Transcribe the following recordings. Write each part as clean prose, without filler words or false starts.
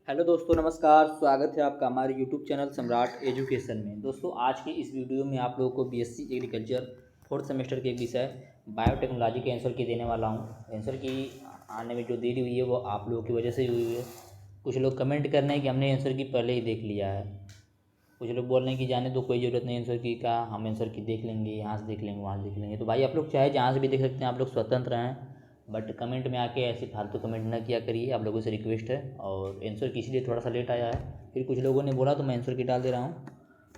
Hello दोस्तों, नमस्कार। स्वागत है आपका हमारे यूट्यूब चैनल सम्राट एजुकेशन में। दोस्तों, आज के इस वीडियो में आप लोगों को बीएससी एग्रीकल्चर फोर्थ सेमेस्टर के विषय बायोटेक्नोलॉजी के आंसर की देने वाला हूं। आंसर की आने में जो देरी हुई है वो आप लोगों की वजह से ही हुई है। कुछ लोग कमेंट कर रहे हैं कि हमने आंसर की पहले ही देख लिया है। कुछ लोग बोल रहे हैं कि जाने दो, कोई ज़रूरत नहीं आंसर की का, हम आंसर की देख लेंगे, यहाँ से देख लेंगे, वहाँ से देख लेंगे। तो भाई आप लोग चाहे जहाँ से भी देख सकते हैं, आप लोग स्वतंत्र हैं। बट कमेंट में आके ऐसे फालतू कमेंट ना किया करिए, आप लोगों से रिक्वेस्ट है। और आंसर की इसलिए थोड़ा सा लेट आया है, फिर कुछ लोगों ने बोला तो मैं आंसर की डाल दे रहा हूँ।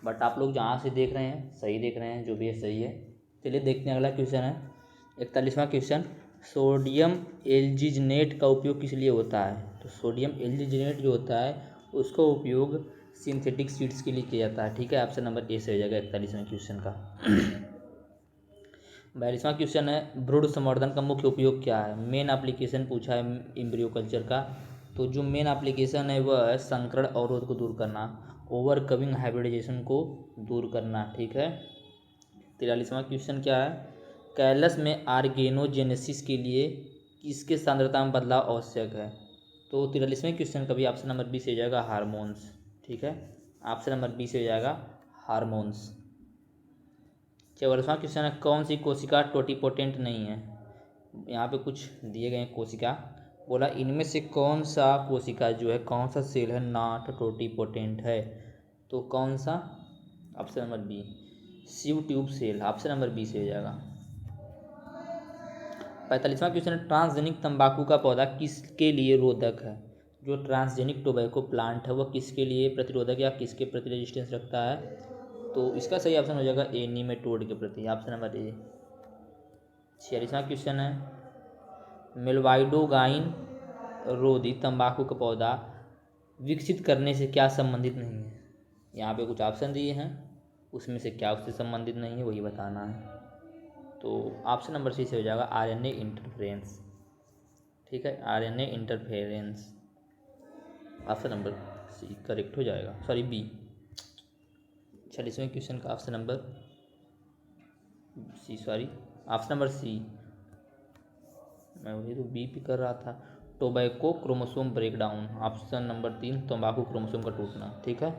बट आप लोग जहाँ से देख रहे हैं सही देख रहे हैं, जो भी है सही है। चलिए देखते हैं, अगला क्वेश्चन है 41वां क्वेश्चन। सोडियम एल्जिनेट का उपयोग किस लिए होता है? तो सोडियम एल्जिनेट जो होता है उसका उपयोग सिंथेटिक सीड्स के लिए किया जाता है। ठीक है, ऑप्शन नंबर ए से हो जाएगा 41वें क्वेश्चन का। 42वां क्वेश्चन है भ्रूण संवर्धन का मुख्य उपयोग क्या है? मेन एप्लीकेशन पूछा है एम्ब्रियो कल्चर का। तो जो मेन एप्लीकेशन है वह है संकरण अवरोध को दूर करना, ओवरकमिंग हाइब्रिडाइजेशन को दूर करना। ठीक है। 43वां क्वेश्चन क्या है? कैलस में ऑर्गेनोजेनेसिस के लिए किसके सांद्रता में बदलाव आवश्यक है? तो 43वें क्वेश्चन का भी ऑप्शन नंबर बी से हो जाएगा हार्मोन्स। ठीक है, ऑप्शन नंबर बी से हो जाएगा हार्मोन्स। 44वां क्वेश्चन है कौन सी कोशिका टोटीपोटेंट नहीं है? यहाँ पे कुछ दिए गए हैं कोशिका, बोला इनमें से कौन सा कोशिका जो है, कौन सा सेल है नॉट टोटीपोटेंट है? तो कौन सा? Option number B, sieve tube cell. Option number B से हो जाएगा। 45वां क्वेश्चन है ट्रांसजेनिक तंबाकू का पौधा किसके लिए रोधक है? जो ट्रांसजेनिक टोबैको प्लांट है वह किसके लिए प्रतिरोधक या किसके प्रति रेजिस्टेंस रखता है? तो इसका सही ऑप्शन हो जाएगा ए, नीमेटोड के प्रति। Option number A. 46वां क्वेश्चन है मेलवाइडोगाइन रोधी तंबाकू का पौधा विकसित करने से क्या संबंधित नहीं है? यहाँ पे कुछ ऑप्शन दिए हैं, उसमें से क्या उससे संबंधित नहीं है वही बताना है। तो ऑप्शन नंबर सी से हो जाएगा आरएनए इंटरफेरेंस। ठीक है, RNA interference. Option number C correct हो जाएगा, सॉरी बी। 46वें क्वेश्चन का option number C, sorry option number C, मैं वही तो बी पे कर रहा था। Tobacco chromosome breakdown. Option number 3 तंबाकू क्रोमोसोम का टूटना। ठीक है।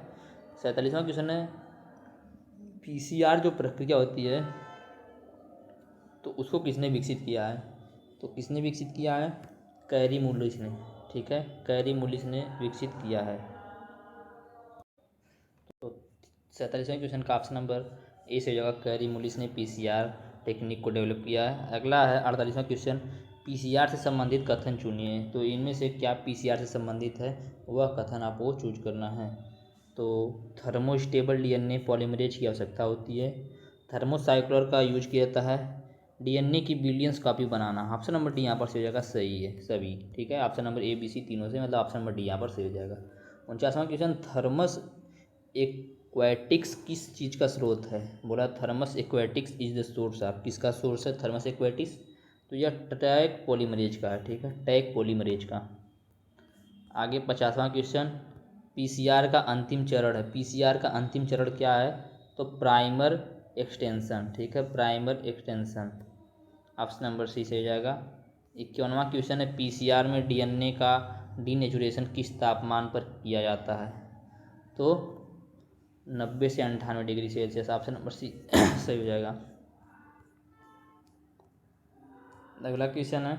47वां क्वेश्चन है पीसीआर जो प्रक्रिया होती है तो उसको किसने विकसित किया है? तो किसने विकसित किया है? कैरी मुलिस ने। ठीक है, कैरी मुलिस ने विकसित किया है। तो 47वें क्वेश्चन का ऑप्शन नंबर ए से हो जाएगा कैरी मुलिस ने पीसीआर टेक्निक को डेवलप किया है। अगला है 48वां क्वेश्चन पीसीआर से संबंधित कथन चुनिए। तो इनमें से क्या पीसीआर से संबंधित है वह कथन आपको चूज करना है। तो थर्मोस्टेबल डीएनए पॉलीमरेज की आवश्यकता होती है, थर्मोसाइक्लर का यूज किया जाता है, डीएनए की बिलियंस कॉपी बनाना। ऑप्शन नंबर डी यहाँ पर से हो जाएगा सही है सभी। ठीक है, option number A B C तीनों से, मतलब ऑप्शन नंबर डी यहाँ पर सही हो जाएगा। 49वां क्वेश्चन थर्मस एक्वेटिक्स किस चीज़ का स्रोत है? बोला thermos aquatics is the source of, किसका सोर्स है थर्मस एक्वेटिक्स? तो यह टैग पॉलीमरेज का है। ठीक है, टैग पॉलीमरेज का। आगे 50वां क्वेश्चन पीसीआर का अंतिम चरण है। पीसीआर का अंतिम चरण क्या है? तो प्राइमर एक्सटेंशन। ठीक है, primer extension. Option number C से हो जाएगा। 51वां क्वेश्चन है पीसीआर में डीएनए का डीनेचुरेशन किस तापमान पर किया जाता है? तो 90 से 98 degree Celsius. Option number C सही हो जाएगा। अगला क्वेश्चन है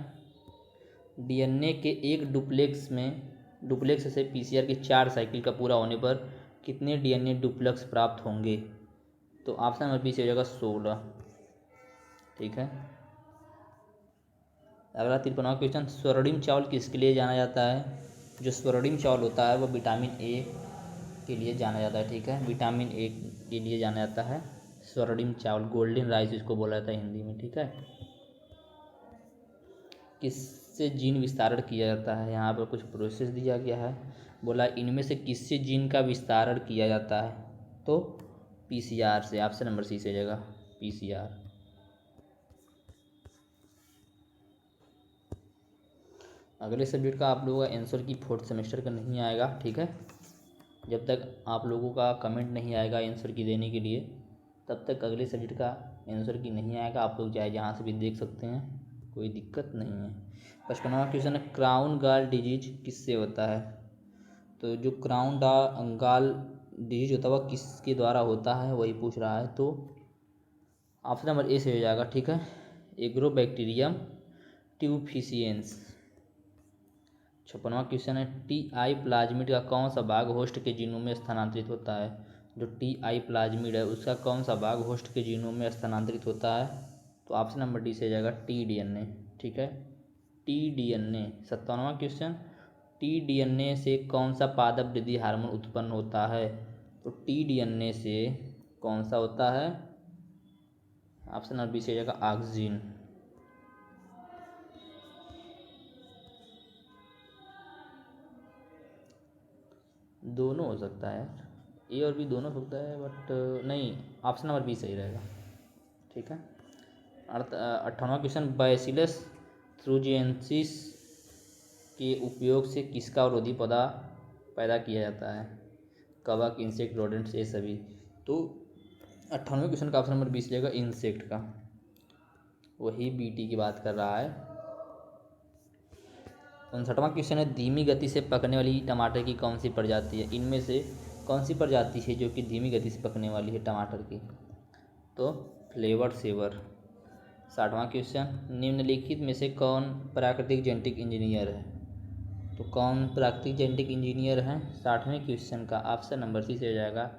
डीएनए के एक डुप्लेक्स से पीसीआर की 4 साइकिल का पूरा होने पर कितने डीएनए डुप्लेक्स प्राप्त होंगे? तो ऑप्शन नंबर बी से हो जाएगा 16। ठीक है। अगला 53वां क्वेश्चन स्वर्णिम चावल किसके लिए जाना जाता है? जो स्वर्णिम चावल होता है वह विटामिन ए के लिए जाना जाता है। ठीक है, विटामिन ए के लिए जाना जाता है स्वर्णिम चावल, गोल्डन राइस इसको बोला जाता है हिंदी में। ठीक है। किससे जीन विस्तारण किया जाता है? यहाँ पर कुछ प्रोसेस दिया गया है, बोला इनमें से किससे जीन का विस्तारण किया जाता है? तो पीसीआर से। ऑप्शन नंबर सी से जाएगा पीसीआर। अगले सब्जेक्ट का आप लोगों का आंसर की फोर्थ सेमेस्टर का नहीं आएगा। ठीक है, जब तक आप लोगों का कमेंट नहीं आएगा आंसर की देने के लिए तब तक अगले सब्जेक्ट का आंसर की नहीं आएगा। आप लोग चाहे जहाँ से भी देख सकते हैं, कोई दिक्कत नहीं है। 55वां क्वेश्चन है क्राउन गॉल डिजीज किससे होता है? तो जो क्राउन गाल डिजीज होता है वह किसके द्वारा होता है, वही पूछ रहा है। तो ऑप्शन नंबर ए से हो जाएगा, ठीक है, एग्रोबैक्टीरियम ट्यूफिशियंस। 56वां क्वेश्चन है, टी आई प्लाज्मिड का कौन सा भाग होस्ट के जीनोम में स्थानांतरित होता है। जो टी आई प्लाज्मिड है उसका कौन सा भाग होस्ट के जीनोम में स्थानांतरित होता है। तो ऑप्शन नंबर डी से हो जाएगा, टी डीएनए, ठीक है, टी डीएनए। 57वां क्वेश्चन, टी डीएनए से कौन सा पादप वृद्धि हार्मोन उत्पन्न होता है। तो टी डीएनए से कौन सा होता है, ऑप्शन नंबर बी से हो जाएगा, ऑक्सिन। दोनों हो सकता है, ए और बी दोनों हो सकता है, बट नहीं, ऑप्शन नंबर बी सही रहेगा, ठीक है। 58वां क्वेश्चन, बैसिलस थ्रूजिएंसिस के उपयोग से किसका अवरोधी पौधा पैदा किया जाता है। कवक, इंसेक्ट, रोडेंट्स, ये सभी। तो 58वें क्वेश्चन का ऑप्शन नंबर बी रहेगा, इंसेक्ट का, वही बीटी की बात कर रहा है। 59वां क्वेश्चन है, धीमी गति से पकने वाली टमाटर की कौन सी प्रजाति है। इनमें से कौन सी प्रजाति है जो कि धीमी गति से पकने वाली है टमाटर की। तो फ्लेवर्ड सेवर। 60वां क्वेश्चन, निम्नलिखित में से कौन प्राकृतिक जेनेटिक इंजीनियर है। तो कौन प्राकृतिक जेनेटिक इंजीनियर है। 60वें क्वेश्चन का ऑप्शन नंबर सी से हो जाएगा,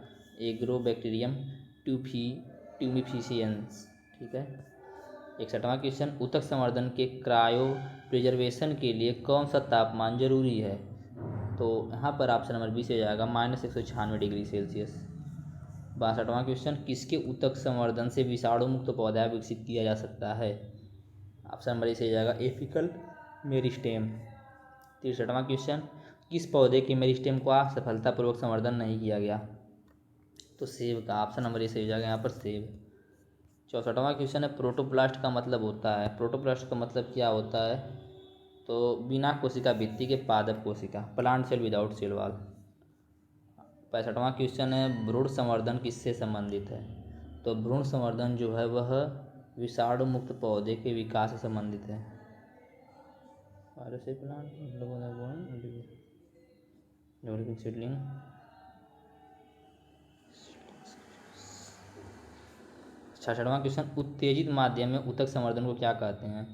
एग्रोबैक्टीरियम ट्यूमिफिशियंस, ठीक है। 61वां क्वेश्चन, ऊतक संवर्धन के क्रायो प्रिजर्वेशन के लिए कौन सा तापमान जरूरी है। तो यहाँ पर ऑप्शन नंबर बी से हो जाएगा, -196 डिग्री सेल्सियस। 62वां क्वेश्चन, किसके ऊतक संवर्धन से विषाणु मुक्त पौधा विकसित किया जा सकता है। ऑप्शन नंबर ए से हो जाएगा, एपिकल मेरिस्टेम। 63वां क्वेश्चन, किस पौधे के मेरिस्टेम का सफलतापूर्वक संवर्धन नहीं किया गया। तो सेब का, ऑप्शन नंबर ए से हो जाएगा यहाँ पर सेब। 64वां क्वेश्चन है, प्रोटोप्लास्ट का मतलब होता है। प्रोटोप्लास्ट का मतलब क्या होता है। तो बिना कोशिका भित्ति के पादप कोशिका, plant cell without cell wall. 65वां क्वेश्चन है, भ्रूण संवर्धन किससे संबंधित है। तो भ्रूण संवर्धन जो है वह विषाणु मुक्त पौधे के विकास से संबंधित है। सीडलिंग। 66वां क्वेश्चन, उत्तेजित माध्यम में ऊतक संवर्धन को क्या कहते हैं।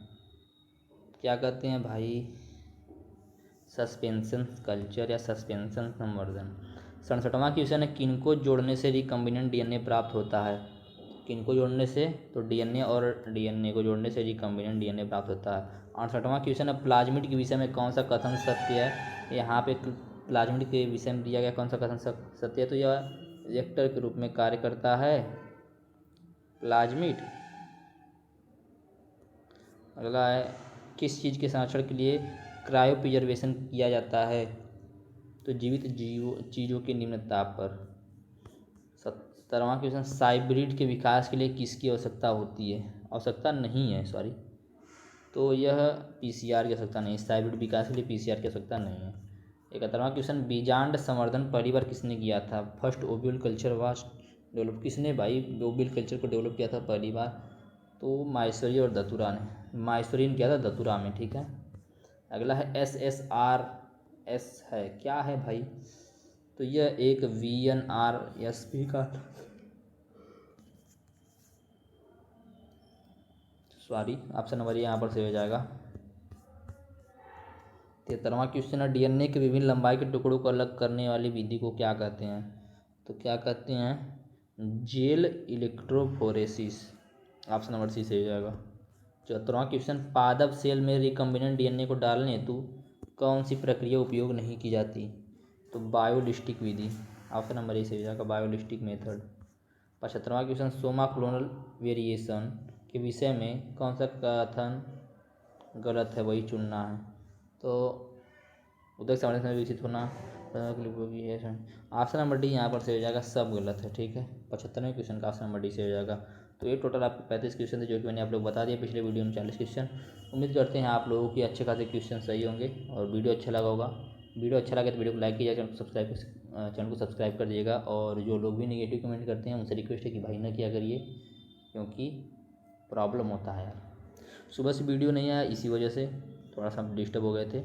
क्या कहते हैं भाई, सस्पेंशन कल्चर या सस्पेंशन संवर्धन। 67वां क्वेश्चन है, किनको जोड़ने से रिकम्बिनेंट डीएनए प्राप्त होता है। किनको जोड़ने से, तो डीएनए और डीएनए को जोड़ने से रिकम्बिनेंट डीएनए प्राप्त होता है। 68वां क्वेश्चन है, प्लाज्मिड के विषय में कौन सा कथन सत्य है। यहाँ पे प्लाज्मिड के विषय में दिया गया कौन सा कथन सत्य है। तो यह रिएक्टर के रूप में कार्य करता है प्लाज्मिड। अगला है, किस चीज़ के संरक्षण के लिए क्रायो प्रिजर्वेशन किया जाता है। तो जीवित चीज़ों के निम्न ताप पर। 70वां क्वेश्चन, साइब्रिड के विकास के लिए किसकी आवश्यकता होती है। आवश्यकता नहीं है, सॉरी। तो यह पीसीआर की आवश्यकता नहीं, साइब्रिड विकास के लिए पीसीआर की आवश्यकता नहीं है। 71वां क्वेश्चन, बीजांड संवर्धन पहली बार किसने किया था। First ovule culture was develop, किसने भाई ओव्यूल कल्चर को डेवलप किया था पहली बार। तो माहेश्वरी और दतुरा ने, माहेश्वरी ने किया था दतुरा में, ठीक है। अगला है SSRS है, क्या है भाई। तो यह एक VNRSP का, सॉरी, ऑप्शन नंबर यहाँ पर से हो जाएगा। 73वां क्वेश्चन है, डीएनए के विभिन्न लंबाई के टुकड़ों को अलग करने वाली विधि को क्या कहते हैं। तो क्या कहते हैं, gel electrophoresis. Option number C से हो जाएगा। 74वां क्वेश्चन, पादप सेल में रिकम्बिनेंट डीएनए को डालने हेतु कौन सी प्रक्रिया उपयोग नहीं की जाती। तो बायोलिस्टिक विधि। ऑप्शन नंबर ए से हो जाएगा, बायोलिस्टिक मेथड। 75वां क्वेश्चन, सोमा क्लोनल वेरिएशन के विषय में कौन सा कथन गलत है, वही चुनना है। तो उदक संवर्धन में विकसित होना ऑप्शन नंबर डी यहाँ पर से हो जाएगा, सब गलत है, ठीक है। 75वें क्वेश्चन का ऑप्शन नंबर डी से हो जाएगा। तो ये टोटल आपके 35 क्वेश्चन थे जो कि मैंने आप लोग बता दिया। पिछले वीडियो में 40 क्वेश्चन। उम्मीद करते हैं आप लोगों के अच्छे खासे क्वेश्चन सही होंगे और वीडियो अच्छा लगा होगा। वीडियो अच्छा लगे तो वीडियो को लाइक कीजिएगा, चैनल को सब्सक्राइब कर दीजिएगा। और जो लोग भी नेगेटिव कमेंट करते हैं उनसे रिक्वेस्ट है कि भाई ना किया करिए, क्योंकि प्रॉब्लम होता है यार। सुबह से वीडियो नहीं आया, इसी वजह से थोड़ा सा डिस्टर्ब हो गए थे,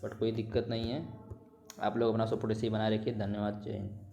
बट कोई दिक्कत नहीं है। आप लोग अपना सपोर्ट ऐसे ही बनाए रखिए। धन्यवाद। जय हिंद।